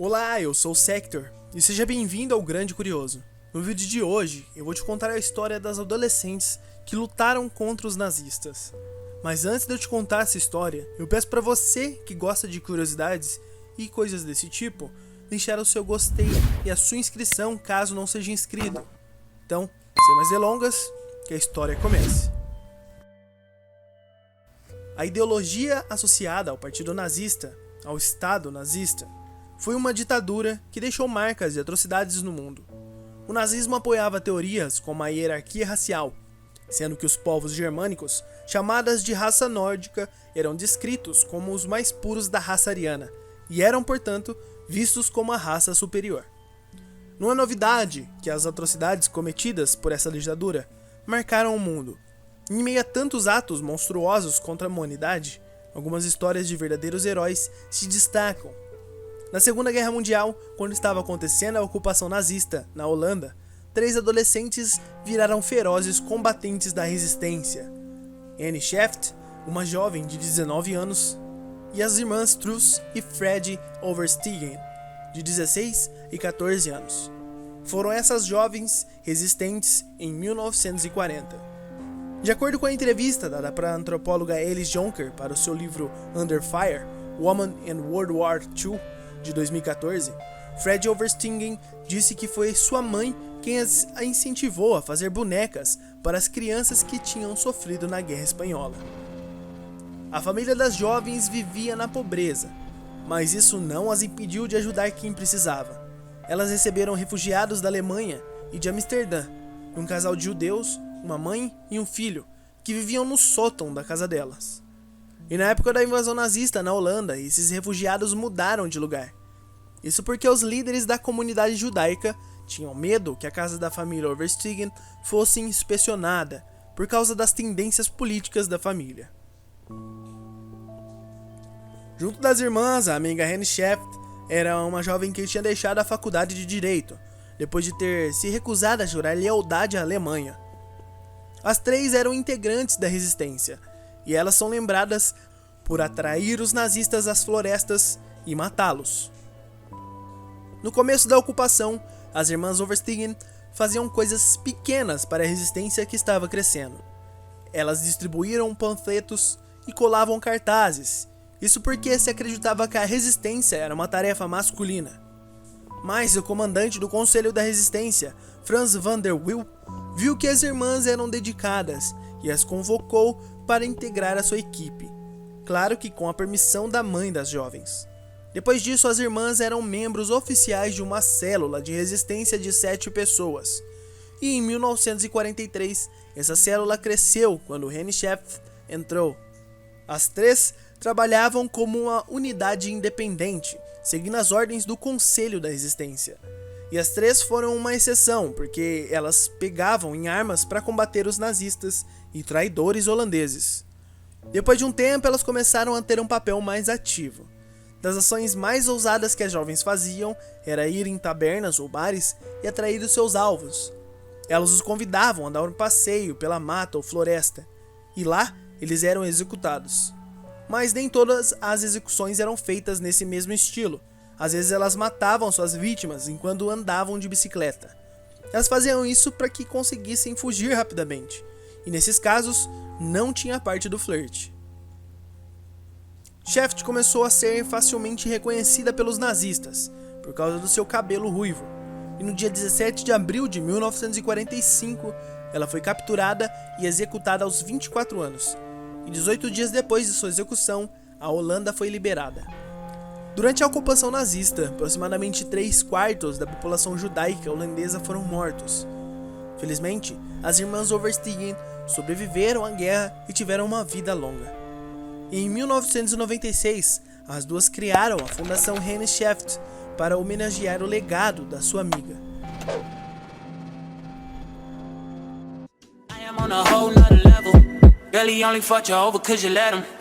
Olá, eu sou o Sector e seja bem-vindo ao Grande Curioso. No vídeo de hoje, eu vou te contar a história das adolescentes que lutaram contra os nazistas. Mas antes de eu te contar essa história, eu peço para você que gosta de curiosidades e coisas desse tipo, deixar o seu gostei e a sua inscrição caso não seja inscrito. Então, sem mais delongas, que a história comece. A ideologia associada ao partido nazista, ao Estado nazista, foi uma ditadura que deixou marcas de atrocidades no mundo. O nazismo apoiava teorias como a hierarquia racial, sendo que os povos germânicos, chamadas de raça nórdica, eram descritos como os mais puros da raça ariana e eram, portanto, vistos como a raça superior. Não é novidade que as atrocidades cometidas por essa ditadura marcaram o mundo. Em meio a tantos atos monstruosos contra a humanidade, algumas histórias de verdadeiros heróis se destacam. Na Segunda Guerra Mundial, quando estava acontecendo a ocupação nazista na Holanda, 3 adolescentes viraram ferozes combatentes da resistência. Anne Scheft, uma jovem de 19 anos, e as irmãs Truus e Fred Overstegen, de 16 e 14 anos. Foram essas jovens resistentes em 1940. De acordo com a entrevista dada para a antropóloga Alice Jonker para o seu livro Under Fire, Woman in World War II, de 2014, Fred Overstegen disse que foi sua mãe quem a incentivou a fazer bonecas para as crianças que tinham sofrido na Guerra Espanhola. A família das jovens vivia na pobreza, mas isso não as impediu de ajudar quem precisava. Elas receberam refugiados da Alemanha e de Amsterdã, um casal de judeus, uma mãe e um filho, que viviam no sótão da casa delas. E na época da invasão nazista na Holanda, esses refugiados mudaram de lugar. Isso porque os líderes da comunidade judaica tinham medo que a casa da família Overstegen fosse inspecionada por causa das tendências políticas da família. Junto das irmãs, a amiga Anne Scheft era uma jovem que tinha deixado a faculdade de Direito, depois de ter se recusado a jurar lealdade à Alemanha. As 3 eram integrantes da resistência, e elas são lembradas por atrair os nazistas às florestas e matá-los. No começo da ocupação, as irmãs Overstegen faziam coisas pequenas para a resistência que estava crescendo. Elas distribuíram panfletos e colavam cartazes, isso porque se acreditava que a resistência era uma tarefa masculina. Mas o comandante do Conselho da Resistência, Franz van der Wiel, viu que as irmãs eram dedicadas e as convocou para integrar a sua equipe, claro que com a permissão da mãe das jovens. Depois disso, as irmãs eram membros oficiais de uma célula de resistência de 7 pessoas, e em 1943 essa célula cresceu quando Anne Scheft entrou. As 3 trabalhavam como uma unidade independente, seguindo as ordens do Conselho da Resistência. E as 3 foram uma exceção, porque elas pegavam em armas para combater os nazistas e traidores holandeses. Depois de um tempo, elas começaram a ter um papel mais ativo. Das ações mais ousadas que as jovens faziam era ir em tabernas ou bares e atrair os seus alvos. Elas os convidavam a dar um passeio pela mata ou floresta, e lá eles eram executados. Mas nem todas as execuções eram feitas nesse mesmo estilo. Às vezes elas matavam suas vítimas enquanto andavam de bicicleta. Elas faziam isso para que conseguissem fugir rapidamente, e nesses casos não tinha parte do flerte. Scheft começou a ser facilmente reconhecida pelos nazistas por causa do seu cabelo ruivo, e no dia 17 de abril de 1945 ela foi capturada e executada aos 24 anos, e 18 dias depois de sua execução, a Holanda foi liberada. Durante a ocupação nazista, aproximadamente 3/4 da população judaica holandesa foram mortos. Felizmente, as irmãs Overstegen sobreviveram à guerra e tiveram uma vida longa. E em 1996, as duas criaram a Fundação Anne Scheft para homenagear o legado da sua amiga. I am on a whole nother level. Barely only fought you over 'cause you let 'em.